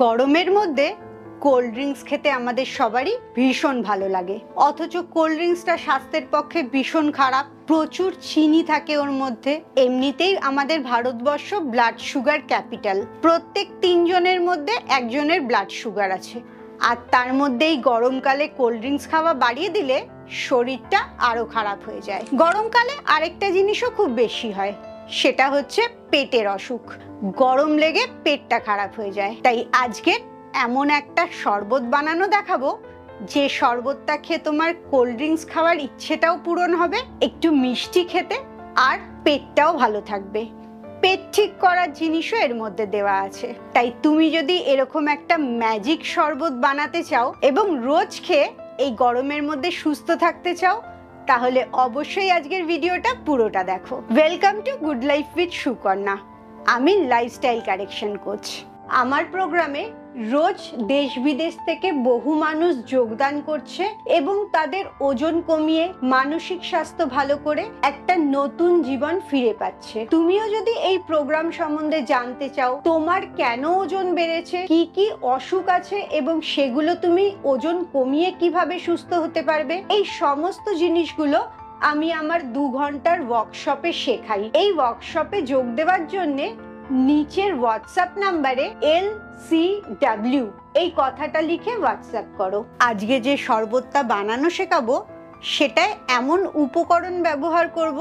গরমের মধ্যে cold drinks খেতে আমাদের সবারই ভীষণ ভালো লাগে, অথচ কোল্ড ড্রিঙ্কসটা স্বাস্থ্যের পক্ষে ভীষণ খারাপ। প্রচুর চিনি থাকে ওর মধ্যে। এমনিতেই আমাদের ভারতবর্ষ ব্লাড সুগার ক্যাপিটাল, প্রত্যেক 3 জনের মধ্যে একজনের ব্লাড সুগার আছে। আর তার মধ্যেই গরমকালে কোল্ড ড্রিঙ্কস খাওয়া বাড়িয়ে দিলে শরীরটা আরো খারাপ হয়ে যায়। গরমকালে আরেকটা জিনিসও খুব বেশি হয়, সেটা হচ্ছে পেটের অসুখ। গরম লেগে পেটটা খারাপ হয়ে যায়। তাই আজকে এমন একটা শরবত বানানো দেখাবো যে শরবতটা খেয়ে তোমার কোল্ড ড্রিঙ্কস খাওয়ার ইচ্ছেটাও পূরণ হবে, একটু মিষ্টি খেতে, আর পেটটাও ভালো থাকবে। পেট ঠিক করার জিনিসও এর মধ্যে দেওয়া আছে। তাই তুমি যদি এরকম একটা ম্যাজিক শরবত বানাতে চাও এবং রোজ খেয়ে এই গরমের মধ্যে সুস্থ থাকতে চাও, তাহলে অবশ্যই আজকের ভিডিওটা পুরোটা দেখো। Welcome to good life with Sukanya. আমি লাইফস্টাইল কারেকশন কোচ। আমার প্রোগ্রামে রোজ দেশ বিদেশ থেকে বহু মানুষ যোগদান করছে এবং তাদের ওজন কমিয়ে মানসিক স্বাস্থ্য ভালো করে একটা নতুন জীবন ফিরে পাচ্ছে। তুমিও যদি এই প্রোগ্রাম সম্বন্ধে জানতে চাও, তোমার কেন ওজন বেড়েছে, কি কি অসুখ আছে এবং সেগুলো তুমি ওজন কমিয়ে কিভাবে সুস্থ হতে পারবে, এই সমস্ত জিনিসগুলো আমি আমার 2 ঘন্টার ওয়ার্কশপে শেখাই। এই ওয়ার্কশপে যোগ দেওয়ার জন্য নিচের হোয়াটসঅ্যাপ নাম্বারে LCW এই কথাটা লিখে হোয়াটসঅ্যাপ করো। আজকে যে শরবতটা বানানো শেখাবো সেটায় এমন উপকরণ ব্যবহার করব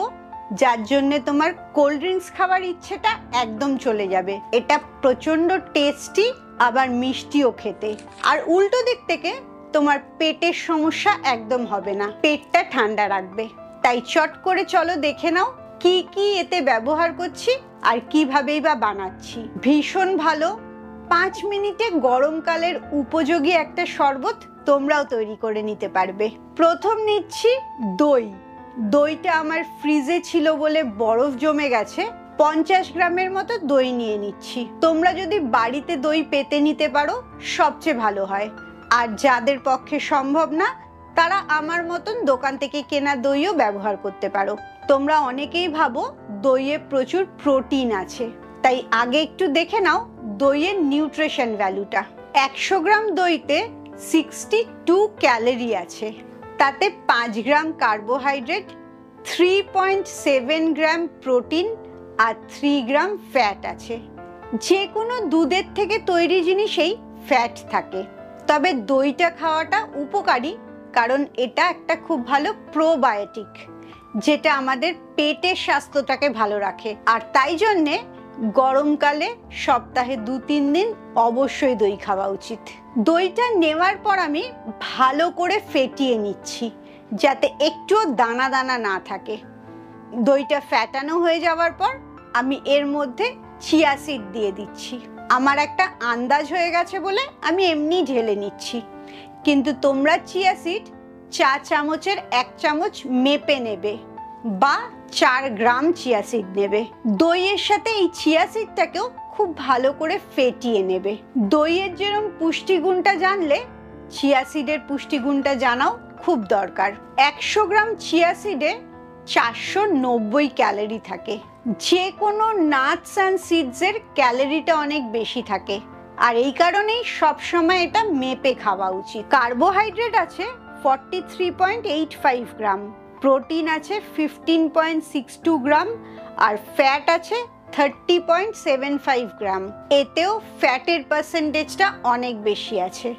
যার জন্য তোমার কোল্ড ড্রিঙ্কস খাওয়ার ইচ্ছেটা একদম চলে যাবে। এটা প্রচন্ড টেস্টি, আবার মিষ্টিও খেতে। আর উল্টো দিক থেকে তোমার পেটের সমস্যা একদম হবে না, পেটটা ঠান্ডা রাখবে। তাই চট করে চলো দেখে নাও কি কি এতে ব্যবহার করছি আর কিভাবেই বা বানাচ্ছি। ভীষণ ভালো 5 মিনিটে গরমকালের উপযোগী একটা শরবত তোমরাও তৈরি করে নিতে পারবে। প্রথম নিচ্ছি দই। দইটা আমার ফ্রিজে ছিল বলে বরফ জমে গেছে। 50 গ্রামের মতো দই নিয়ে নিচ্ছি। তোমরা যদি বাড়িতে দই পেতে নিতে পারো সবচেয়ে ভালো হয়। আর যাদের পক্ষে সম্ভব না, তারা আমার মতন দোকান থেকে কেনা দইও ব্যবহার করতে পারো। তোমরা অনেকেই ভাবো দইয়ে প্রচুর প্রোটিন আছে, তাই আগে একটু দেখে নাও দইয়ের নিউট্রিশন ভ্যালুটা। 100 গ্রাম দইতে 62 ক্যালোরি আছে, তাতে 5 গ্রাম কার্বোহাইড্রেট, 3.7 গ্রাম প্রোটিন আর 3 গ্রাম ফ্যাট আছে। যে কোনো দুধের থেকে তৈরি জিনিসেই ফ্যাট থাকে, তবে দইটা খাওয়াটা উপকারী কারণ এটা একটা খুব ভালো প্রোবায়োটিক, যেটা আমাদের পেটের স্বাস্থ্যটাকে ভালো রাখে। আর তাই জন্যে গরমকালে সপ্তাহে 2-3 দিন অবশ্যই দই খাওয়া উচিত। দইটা নেওয়ার পর আমি ভালো করে ফেটিয়ে নিচ্ছি যাতে একটুও দানা দানা না থাকে। দইটা ফ্যাটানো হয়ে যাওয়ার পর আমি এর মধ্যে চিয়া সিড দিয়ে দিচ্ছি। আমার একটা আন্দাজ হয়ে গেছে বলে আমি এমনি ঢেলে নিচ্ছি, কিন্তু তোমরা চিয়া সিড 4 চামচের 1 চামচ মেপে নেবে বা 4 গ্রাম চিয়া সিড নেবে। দইয়ের সাথে এই চিয়া সিডটাকেও খুব ভালো করে ফেটিয়ে নেবে। দইয়ের যেরকম পুষ্টিগুণটা জানলে চিয়া সিডের পুষ্টিগুণটা জানাও খুব দরকার। 100 গ্রাম চিয়া সিডে 490 ক্যালোরি থাকে। যে কোনো নাটস অ্যান্ড সিডসের ক্যালোরিটা অনেক বেশি থাকে, আর এই কারণেই সবসময় এটা মেপে খাওয়া উচিত। কার্বোহাইড্রেট আছে 43.85 গ্রাম, প্রোটিন আছে 15.62 গ্রাম আর ফ্যাট আছে 30.75 গ্রাম। এতেও ফ্যাটের পার্সেন্টেজটা অনেক বেশি আছে,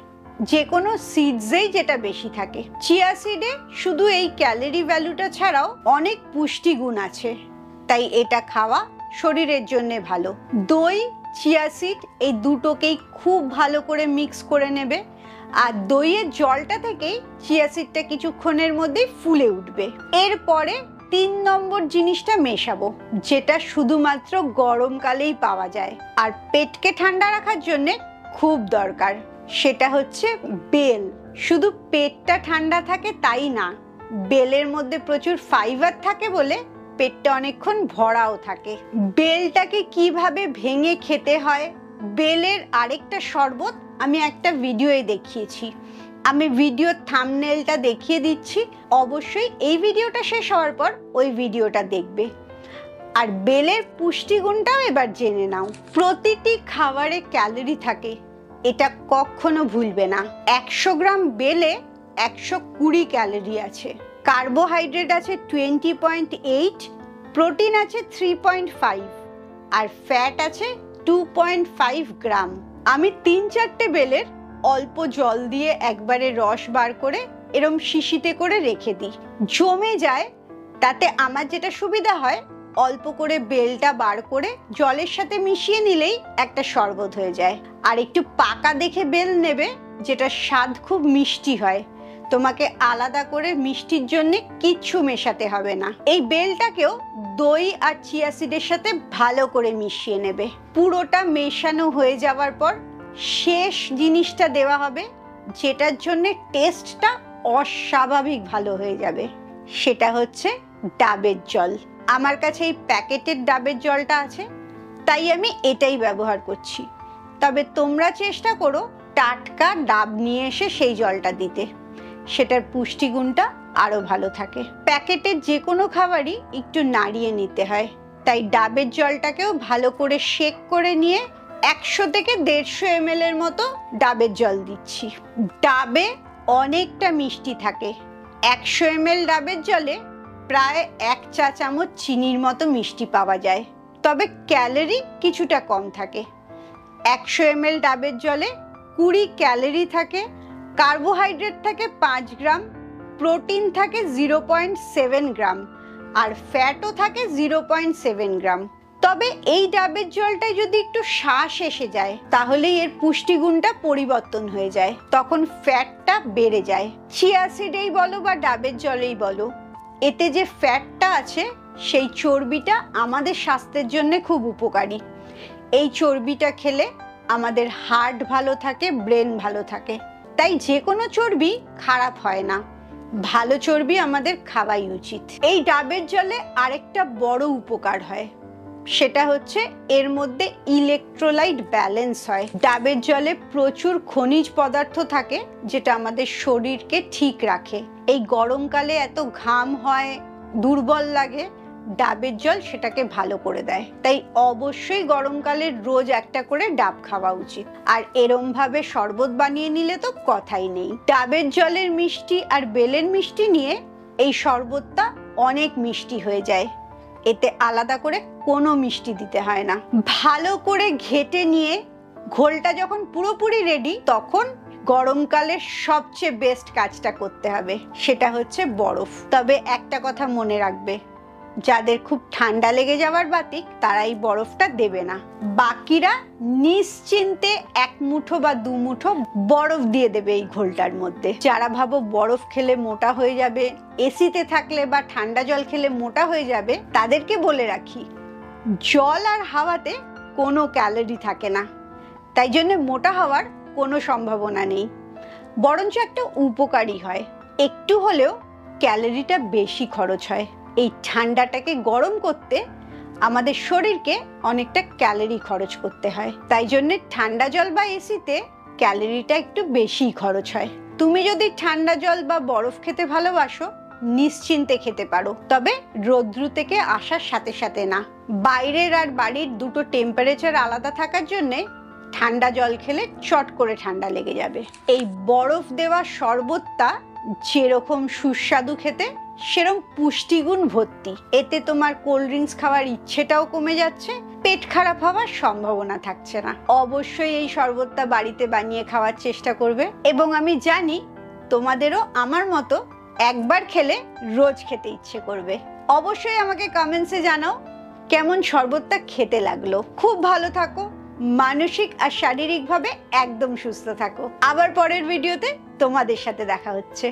যে কোনো সিডসেই যেটা বেশি থাকে। চিয়া সিডে শুধু এই ক্যালোরি ভ্যালুটা ছাড়াও অনেক পুষ্টিগুণ আছে, তাই এটা খাওয়া শরীরের জন্য ভালো। দই, চিয়া সিড এই দুটোকেই খুব ভালো করে মিক্স করে নেবে, আর দইয়ের জলটা থেকেই চিয়া সিডটা কিছুক্ষণের মধ্যেই ফুলে উঠবে। এরপরে 3 নম্বর জিনিসটা মেশাবো, যেটা শুধুমাত্র গরমকালেই পাওয়া যায় আর পেটকে ঠান্ডা রাখার জন্য খুব দরকার। সেটা হচ্ছে বেল। শুধু পেটটা ঠান্ডা থাকে তাই না, বেলের মধ্যে প্রচুর ফাইবার থাকে বলে পেটটা অনেকক্ষণ ভরাও থাকে। বেলটাকে কিভাবে ভেঙে খেতে হয়, বেলের আরেকটা শরবত আমি একটা ভিডিওয়ে দেখিয়েছি। আমি ভিডিওর থাম্বনেলটা দেখিয়ে দিচ্ছি, অবশ্যই এই ভিডিওটা শেষ হওয়ার পর ওই ভিডিওটা দেখবে। আর বেলের পুষ্টিগুণটাও এবার জেনে নাও। প্রতিটি খাবারে ক্যালোরি থাকে, এটা কখনো ভুলবে না। 100 গ্রাম বেলে 120 ক্যালোরি আছে, কার্বোহাইড্রেট আছে 20.8, প্রোটিন আছে 3.5 আর ফ্যাট আছে 2.5 গ্রাম। আমি 3-4টে বেলের অল্প জল দিয়ে একবারে রস বার করে এরম শিশিতে করে রেখে দিই, জমে যায়। তাতে আমার যেটা সুবিধা হয়, অল্প করে বেলটা বার করে জলের সাথে মিশিয়ে নিলেই একটা শরবত হয়ে যায়। আর একটু পাকা দেখে বেল নেবে, যেটা স্বাদ খুব মিষ্টি হয়। তোমাকে আলাদা করে মিষ্টির জন্য কিচ্ছু মেশাতে হবে না। এই বেলটাকেও দই আর চিয়া সিডের সাথে ভালো করে মিশিয়ে নেবে। পুরোটা মেশানো হয়ে যাওয়ার পর শেষ জিনিসটা দেওয়া হবে, যেটার জন্য টেস্টটা অস্বাভাবিক ভালো হয়ে যাবে। সেটা হচ্ছে ডাবের জল। আমার কাছে এই প্যাকেটের ডাবের জলটা আছে, তাই আমি এটাই ব্যবহার করছি। তবে তোমরা চেষ্টা করো টাটকা ডাব নিয়ে এসে সেই জলটা দিতে, সেটার পুষ্টিগুণটা আরো ভালো থাকে। প্যাকেটের যে কোনো খাবারই একটু নাড়িয়ে নিতে হয়, তাই ডাবের জলটাকেও ভালো করে শেক করে নিয়ে 100 থেকে 150 ml এর মতো ডাবের জল দিচ্ছি। ডাবে অনেকটা মিষ্টি থাকে। 100 ml ডাবের জলে প্রায় 1 চা চামচ চিনির মতো মিষ্টি পাওয়া যায়, তবে ক্যালোরি কিছুটা কম থাকে। 100 ml ডাবের জলে 20 ক্যালোরি থাকে, কার্বোহাইড্রেট থাকে 5 গ্রাম, প্রোটিন থাকে 0.7 গ্রাম আর ফ্যাটও থাকে 0.7 গ্রাম। তবে এই ডাবের জলটায় যদি একটু শ্বাস এসে যায়, তাহলে এর পুষ্টিগুণটা পরিবর্তন হয়ে যায়, তখন ফ্যাটটা বেড়ে যায়। চিয়া সিডেই বলো বা ডাবের জলেই বলো, এতে যে ফ্যাটটা আছে সেই চর্বিটা আমাদের স্বাস্থ্যের জন্য খুব উপকারী। এই চর্বিটা খেলে আমাদের হার্ট ভালো থাকে, ব্রেন ভালো থাকে। তাই যে কোনো চর্বি খারাপ হয় না, ভালো চর্বি আমাদের খাওয়াই উচিত। এই ডাবের জলে আরেকটা বড় উপকার হয়, সেটা হচ্ছে এর মধ্যে ইলেকট্রোলাইট ব্যালেন্স হয়। ডাবের জলে প্রচুর খনিজ পদার্থ থাকে, যেটা আমাদের শরীরকে ঠিক রাখে। এই গরমকালে এত ঘাম হয়, দুর্বল লাগে, ডাবের জল সেটাকে ভালো করে দেয়। তাই অবশ্যই গরমকালে রোজ একটা করে ডাব খাওয়া উচিত। আর এরম ভাবে শরবত বানিয়ে নিলে তো কথাই নেই। ডাবের জলের মিষ্টি আর বেলের মিষ্টি নিয়ে এই শরবতটা অনেক মিষ্টি হয়ে যায়। এতে আলাদা করে কোনো মিষ্টি দিতে হয় না। ভালো করে ঘেটে নিয়ে ঘোলটা যখন পুরোপুরি রেডি, তখন গরমকালে সবচেয়ে বেস্ট কাজটা করতে হবে, সেটা হচ্ছে বরফ। তবে একটা কথা মনে রাখবে, যাদের খুব ঠান্ডা লেগে যাওয়ার বাতিক, তারা এই বরফটা দেবে না। বাকিরা নিশ্চিন্তে 1 মুঠো বা 2 মুঠো বরফ দিয়ে দেবে এই ঘোলটার মধ্যে। যারা ভাবো বরফ খেলে মোটা হয়ে যাবে, এসিতে থাকলে বা ঠান্ডা জল খেলে মোটা হয়ে যাবে, তাদেরকে বলে রাখি, জল আর হাওয়াতে কোনো ক্যালোরি থাকে না, তাই জন্য মোটা হওয়ার কোনো সম্ভাবনা নেই। বরঞ্চ একটা উপকারী হয়, একটু হলেও ক্যালোরিটা বেশি খরচ হয়। এই ঠান্ডাটাকে গরম করতে আমাদের শরীরকে অনেকটা ক্যালোরি খরচ করতে হয়, তাই জন্য ঠান্ডা জল বা এসিতে ক্যালোরিটা একটু বেশি খরচ হয়। তুমি যদি ঠান্ডা জল বা বরফ খেতে ভালোবাসো, নিশ্চিন্তে খেতে পারো, তবে রৌদ্র থেকে আসার সাথে সাথে না। বাইরের আর বাড়ির দুটো টেম্পারেচার আলাদা থাকার জন্যে ঠান্ডা জল খেলে চট করে ঠান্ডা লেগে যাবে। এই বরফ দেওয়া শরবতটা যেরকম সুস্বাদু খেতে, সেরকম পুষ্টিগুণ ভর্তি। এতে তোমার কোল্ড ড্রিঙ্কস খাওয়ার ইচ্ছেটাও কমে যাচ্ছে, পেট খারাপ হওয়ার সম্ভাবনা থাকছে না। অবশ্যই এই শরবতটা বাড়িতে বানিয়ে খাওয়ার চেষ্টা করবে, এবং আমি জানি তোমাদেরও আমার মতো একবার খেলে রোজ খেতে ইচ্ছে করবে। অবশ্যই আমাকে কমেন্টসে জানাও কেমন শরবতটা খেতে লাগলো। খুব ভালো থাকো, মানসিক আর শারীরিকভাবে একদম সুস্থ থাকো। আবার পরের ভিডিওতে তোমাদের সাথে দেখা হচ্ছে।